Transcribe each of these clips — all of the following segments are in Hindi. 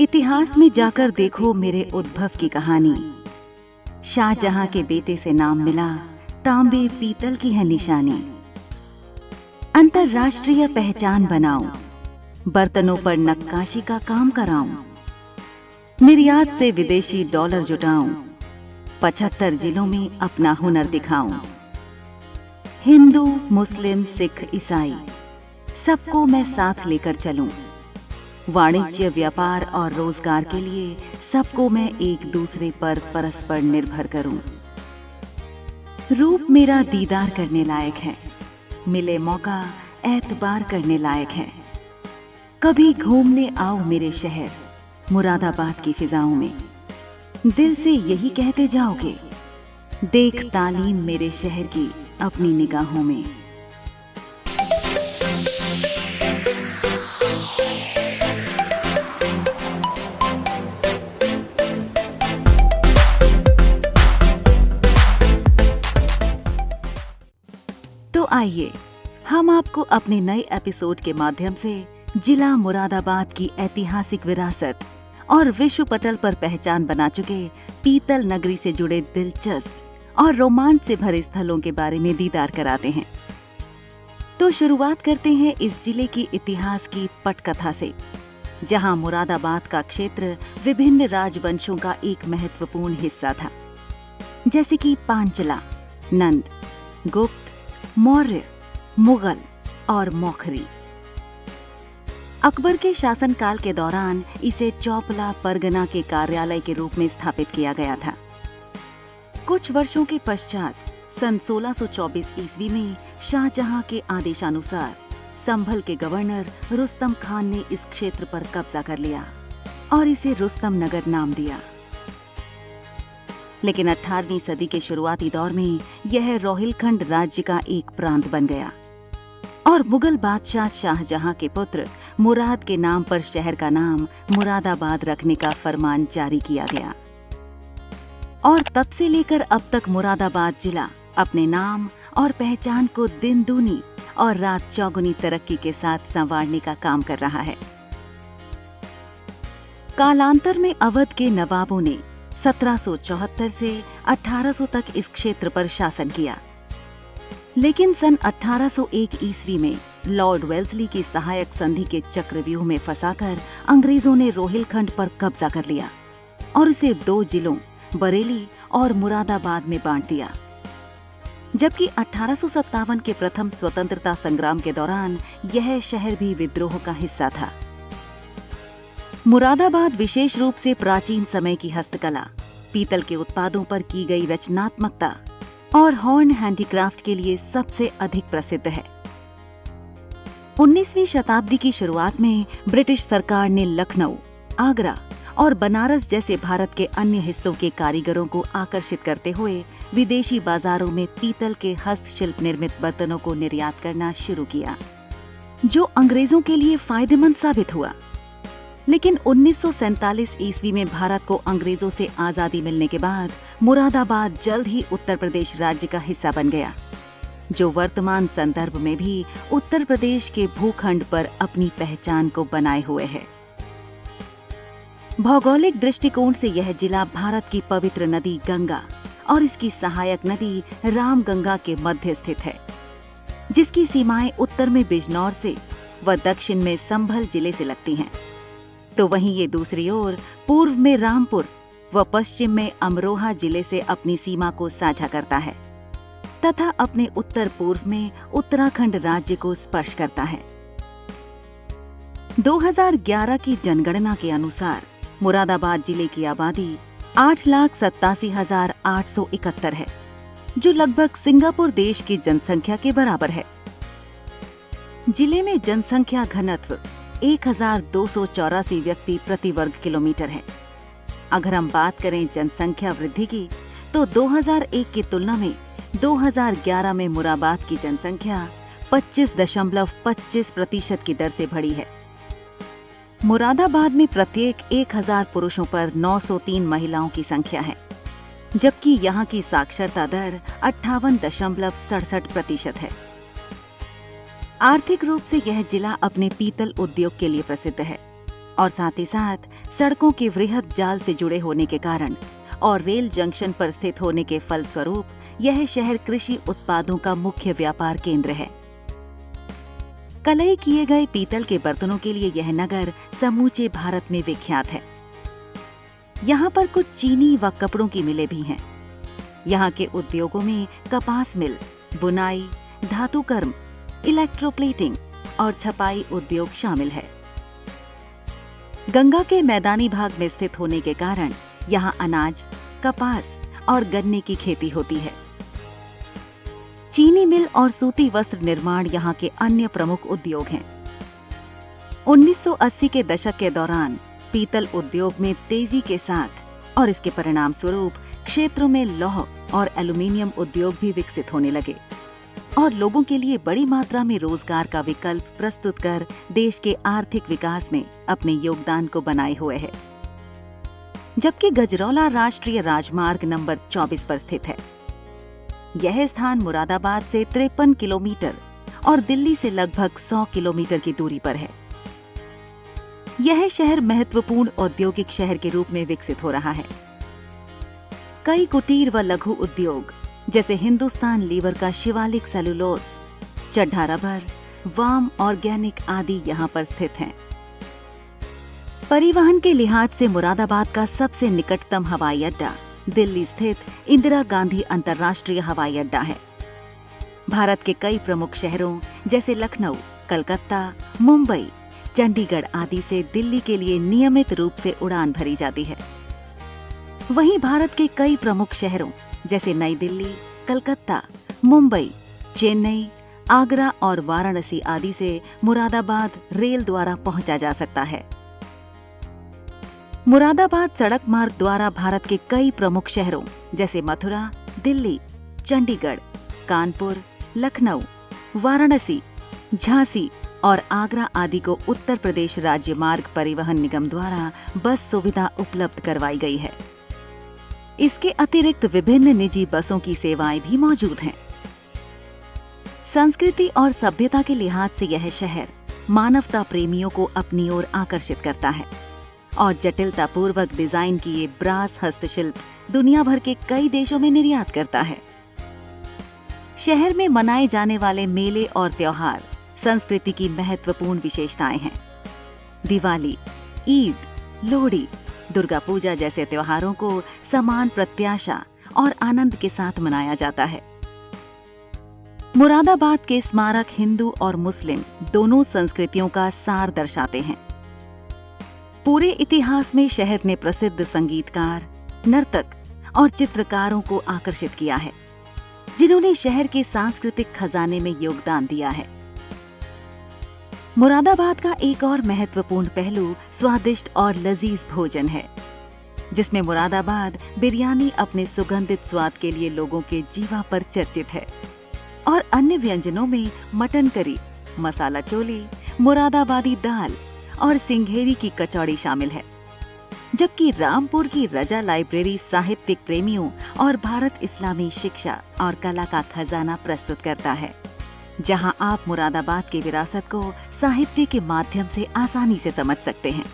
इतिहास में जाकर देखो मेरे उद्भव की कहानी। शाहजहां के बेटे से नाम मिला, तांबे पीतल की है निशानी। अंतरराष्ट्रीय पहचान बनाऊं, बर्तनों पर नक्काशी का काम कराऊं, निर्यात से विदेशी डॉलर जुटाऊं, 75 जिलों में अपना हुनर दिखाऊं। हिंदू, मुस्लिम, सिख, ईसाई सबको मैं साथ लेकर चलूं। वाणिज्य, व्यापार और रोजगार के लिए सबको मैं एक दूसरे पर परस्पर निर्भर करूं। रूप मेरा दीदार करने लायक है, मिले मौका एतबार करने लायक है। कभी घूमने आओ मेरे शहर, मुरादाबाद की फिजाओं में। दिल से यही कहते जाओगे, देख तालीम मेरे शहर की अपनी निगाहों में। तो आइए हम आपको अपने नए एपिसोड के माध्यम से जिला मुरादाबाद की ऐतिहासिक विरासत और विश्व पटल पर पहचान बना चुके पीतल नगरी से जुड़े दिलचस्प और रोमांच से भरे स्थलों के बारे में दीदार कराते हैं। तो शुरुआत करते हैं इस जिले की इतिहास की पटकथा से, जहां मुरादाबाद का क्षेत्र विभिन्न राजवंशों का एक महत्वपूर्ण हिस्सा था, जैसे कि पांचला, नंद, गुप्त, मौर्य, मुगल और मौखरी। अकबर के शासनकाल के दौरान इसे चौपला परगना के कार्यालय के रूप में स्थापित किया गया था। कुछ वर्षों के पश्चात सन 1624 ईस्वी में शाहजहां के आदेशानुसार संभल के गवर्नर रुस्तम खान ने इस क्षेत्र पर कब्जा कर लिया और इसे रुस्तम नगर नाम दिया। लेकिन 18वीं सदी के शुरुआती दौर में यह रोहिलखंड राज्य का एक प्रांत बन गया और मुगल बादशाह शाहजहां के पुत्र मुराद के नाम पर शहर का नाम मुरादाबाद रखने का फरमान जारी किया गया। और तब से लेकर अब तक मुरादाबाद जिला अपने नाम और पहचान को दिन दूनी और रात चौगुनी तरक्की के साथ संवारने का काम कर रहा है। कालांतर में अवध के नवाबों ने 1774 से 1800 तक इस क्षेत्र पर शासन किया, लेकिन सन 1801 ईस्वी में लॉर्ड वेल्सली की सहायक संधि के चक्रव्यूह में फंसाकर अंग्रेजों ने रोहिलखंड पर कब्जा कर लिया और इसे 2 जिलों बरेली और मुरादाबाद में बांट दिया। जबकि 1857 के प्रथम स्वतंत्रता संग्राम के दौरान यह शहर भी विद्रोह का हिस्सा था। मुरादाबाद विशेष रूप से प्राचीन समय की हस्तकला, पीतल के उत्पादों पर की गई रचनात्मकता और हॉर्न हैंडीक्राफ्ट के लिए सबसे अधिक प्रसिद्ध है। 19वीं शताब्दी की शुरुआत में ब्रिटिश सरकार ने लखनऊ, आगरा और बनारस जैसे भारत के अन्य हिस्सों के कारीगरों को आकर्षित करते हुए विदेशी बाजारों में पीतल के हस्तशिल्प निर्मित बर्तनों को निर्यात करना शुरू किया, जो अंग्रेजों के लिए फायदेमंद साबित हुआ। लेकिन 1947 ईस्वी में भारत को अंग्रेजों से आजादी मिलने के बाद मुरादाबाद जल्द ही उत्तर प्रदेश राज्य का हिस्सा बन गया, जो वर्तमान संदर्भ में भी उत्तर प्रदेश के भूखंड पर अपनी पहचान को बनाए हुए है। भौगोलिक दृष्टिकोण से यह जिला भारत की पवित्र नदी गंगा और इसकी सहायक नदी रामगंगा के मध्य स्थित है, जिसकी सीमाएं उत्तर में बिजनौर से व दक्षिण में संभल जिले से लगती हैं। तो वहीं ये दूसरी ओर पूर्व में रामपुर व पश्चिम में अमरोहा जिले से अपनी सीमा को साझा करता है तथा अपने उत्तर पूर्व में उत्तराखंड राज्य को स्पर्श करता है। 2011 की जनगणना के अनुसार मुरादाबाद जिले की आबादी 8,87,871 है, जो लगभग सिंगापुर देश की जनसंख्या के बराबर है। जिले में जनसंख्या घनत्व 1,284 व्यक्ति प्रति वर्ग किलोमीटर है। अगर हम बात करें जनसंख्या वृद्धि की, तो 2001 की तुलना में 2011 में मुरादाबाद की जनसंख्या 25.25% की दर से बढ़ी है। मुरादाबाद में प्रत्येक 1000 पुरुषों पर 903 महिलाओं की संख्या है, जबकि यहाँ की साक्षरता दर 58.67% है। आर्थिक रूप से यह जिला अपने पीतल उद्योग के लिए प्रसिद्ध है और साथ ही साथ सड़कों के वृहद जाल से जुड़े होने के कारण और रेल जंक्शन पर स्थित होने के फलस्वरूप यह शहर कृषि उत्पादों का मुख्य व्यापार केंद्र है। कलई किए गए पीतल के बर्तनों के लिए यह नगर समूचे भारत में विख्यात है। यहाँ पर कुछ चीनी व कपड़ों की मिलें भी हैं। यहाँ के उद्योगों में कपास मिल, बुनाई, धातु कर्म, इलेक्ट्रोप्लेटिंग और छपाई उद्योग शामिल है। गंगा के मैदानी भाग में स्थित होने के कारण यहाँ अनाज, कपास और गन्ने की खेती होती है। चीनी मिल और सूती वस्त्र निर्माण यहाँ के अन्य प्रमुख उद्योग हैं। 1980 के दशक के दौरान पीतल उद्योग में तेजी के साथ और इसके परिणाम स्वरूप क्षेत्रों में लौह और एल्यूमीनियम उद्योग भी विकसित होने लगे और लोगों के लिए बड़ी मात्रा में रोजगार का विकल्प प्रस्तुत कर देश के आर्थिक विकास में अपने योगदान को बनाए हुए है। जबकि गजरौला राष्ट्रीय राजमार्ग नंबर 24 पर स्थित है। यह स्थान मुरादाबाद से 53 किलोमीटर और दिल्ली से लगभग 100 किलोमीटर की दूरी पर है। यह शहर महत्वपूर्ण औद्योगिक शहर के रूप में विकसित हो रहा है। कई कुटीर व लघु उद्योग जैसे हिंदुस्तान लीवर का शिवालिक सेलुलोज, चड्ढा रबर, वाम ऑर्गेनिक आदि यहाँ पर स्थित हैं। परिवहन के लिहाज से मुरादाबाद का सबसे निकटतम हवाई अड्डा दिल्ली स्थित इंदिरा गांधी अंतर्राष्ट्रीय हवाई अड्डा है। भारत के कई प्रमुख शहरों जैसे लखनऊ, कलकत्ता, मुंबई, चंडीगढ़ आदि से दिल्ली के लिए नियमित रूप से उड़ान भरी जाती है। वहीं भारत के कई प्रमुख शहरों जैसे नई दिल्ली, कलकत्ता, मुंबई, चेन्नई, आगरा और वाराणसी आदि से मुरादाबाद रेल द्वारा पहुंचा जा सकता है। मुरादाबाद सड़क मार्ग द्वारा भारत के कई प्रमुख शहरों जैसे मथुरा, दिल्ली, चंडीगढ़, कानपुर, लखनऊ, वाराणसी, झांसी और आगरा आदि को उत्तर प्रदेश राज्य मार्ग परिवहन निगम द्वारा बस सुविधा उपलब्ध करवाई गई है। इसके अतिरिक्त विभिन्न निजी बसों की सेवाएं भी मौजूद हैं। संस्कृति और सभ्यता के लिहाज से यह शहर मानवता प्रेमियों को अपनी ओर आकर्षित करता है और जटिलता पूर्वक डिजाइन किए ब्रास हस्तशिल्प दुनिया भर के कई देशों में निर्यात करता है। शहर में मनाए जाने वाले मेले और त्योहार संस्कृति की महत्वपूर्ण विशेषताएं हैं। दिवाली, ईद, लोहड़ी, दुर्गा पूजा जैसे त्योहारों को समान प्रत्याशा और आनंद के साथ मनाया जाता है। मुरादाबाद के स्मारक हिंदू और मुस्लिम दोनों संस्कृतियों का सार दर्शाते हैं। पूरे इतिहास में शहर ने प्रसिद्ध संगीतकार, नर्तक और चित्रकारों को आकर्षित किया है, जिन्होंने शहर के सांस्कृतिक खजाने में योगदान दिया है। मुरादाबाद का एक और महत्वपूर्ण पहलू स्वादिष्ट और लजीज भोजन है, जिसमें मुरादाबाद बिरयानी अपने सुगंधित स्वाद के लिए लोगों के जीवा पर चर्चित है और अन्य व्यंजनों में मटन करी, मसाला चोली, मुरादाबादी दाल और सिंघेरी की कचौड़ी शामिल है। जबकि रामपुर की रजा लाइब्रेरी साहित्यिक प्रेमियों और भारत इस्लामी शिक्षा और कला का खजाना प्रस्तुत करता है, जहां आप मुरादाबाद की विरासत को साहित्य के माध्यम से आसानी से समझ सकते हैं।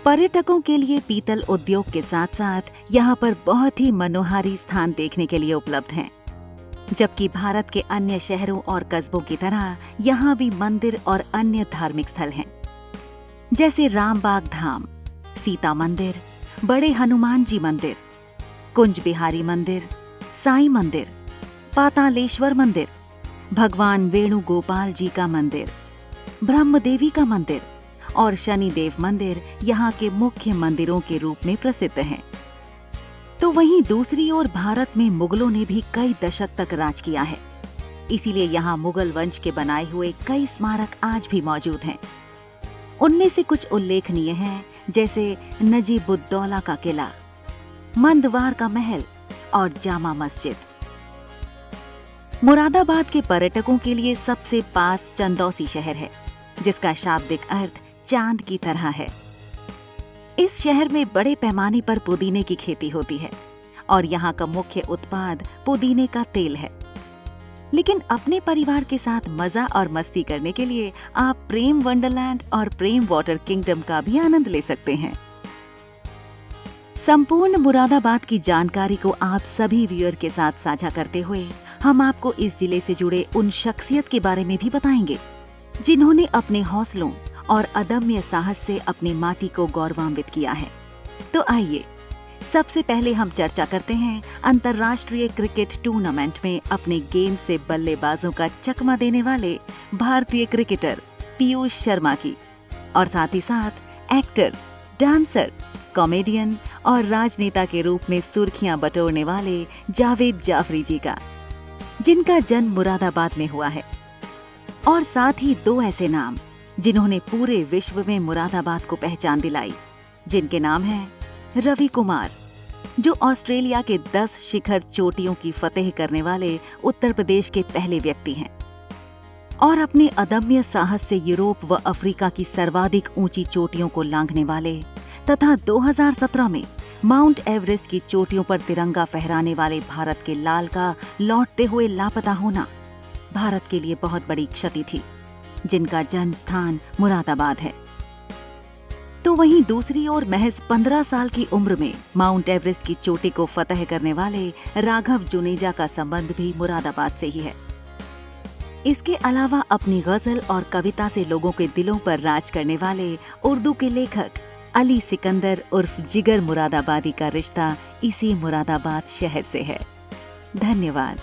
पर्यटकों के लिए पीतल उद्योग के साथ साथ यहाँ पर बहुत ही मनोहारी स्थान देखने के लिए उपलब्ध हैं। जबकि भारत के अन्य शहरों और कस्बों की तरह यहाँ भी मंदिर और अन्य धार्मिक स्थल हैं, जैसे रामबाग धाम, सीता मंदिर, बड़े हनुमान जी मंदिर, कुंज बिहारी मंदिर, साईं मंदिर, पातालेश्वर मंदिर, भगवान वेणुगोपाल जी का मंदिर, ब्रह्मदेवी का मंदिर और शनिदेव मंदिर यहाँ के मुख्य मंदिरों के रूप में प्रसिद्ध हैं। तो वहीं दूसरी ओर भारत में मुगलों ने भी कई दशक तक राज किया है। इसीलिए यहाँ मुगल वंश के बनाए हुए कई स्मारक आज भी मौजूद हैं। उनमें से कुछ उल्लेखनीय हैं, जैसे नजीबुद्दौला का किला, मंदवार का महल और जामा मस्जिद। मुरादाबाद के पर्यटकों के लिए सबसे पास चंदौसी शहर है, जिसका शाब्दिक अर्थ चांद की तरह है। इस शहर में बड़े पैमाने पर पुदीने की खेती होती है और यहाँ का मुख्य उत्पाद पुदीने का तेल है। लेकिन अपने परिवार के साथ मजा और मस्ती करने के लिए आप प्रेम वंडरलैंड और प्रेम वाटर किंगडम का भी आनंद ले सकते हैं। संपूर्ण मुरादाबाद की जानकारी को आप सभी व्यूअर के साथ साझा करते हुए हम आपको इस जिले से जुड़े उन शख्सियत के बारे में भी बताएंगे जिन्होंने अपने हौसलों और अदम्य साहस से अपनी माटी को गौरवान्वित किया है। तो आइए सबसे पहले हम चर्चा करते हैं अंतर्राष्ट्रीय क्रिकेट टूर्नामेंट में अपने गेंद से बल्लेबाजों का चकमा देने वाले भारतीय क्रिकेटर पीयूष शर्मा की, और साथ ही साथ एक्टर, डांसर, कॉमेडियन और राजनेता के रूप में सुर्खियां बटोरने वाले जावेद जाफरी जी का, जिनका जन्म मुरादाबाद में हुआ है। और साथ ही दो ऐसे नाम जिन्होंने पूरे विश्व में मुरादाबाद को पहचान दिलाई, जिनके नाम हैं रवि कुमार, जो ऑस्ट्रेलिया के 10 शिखर चोटियों की फतेह करने वाले उत्तर प्रदेश के पहले व्यक्ति हैं, और अपने अदम्य साहस से यूरोप व अफ्रीका की सर्वाधिक ऊंची चोटियों को लांघने वाले तथा 2017 में माउंट एवरेस्ट की चोटियों पर तिरंगा फहराने वाले भारत के लाल का लौटते हुए लापता होना भारत के लिए बहुत बड़ी क्षति थी, जिनका जन्म स्थान मुरादाबाद है। तो वहीं दूसरी ओर महज 15 साल की उम्र में माउंट एवरेस्ट की चोटी को फतह करने वाले राघव जुनेजा का संबंध भी मुरादाबाद से ही है। इसके अलावा अपनी गजल और कविता से लोगों के दिलों पर राज करने वाले उर्दू के लेखक अली सिकंदर उर्फ जिगर मुरादाबादी का रिश्ता इसी मुरादाबाद शहर से है। धन्यवाद।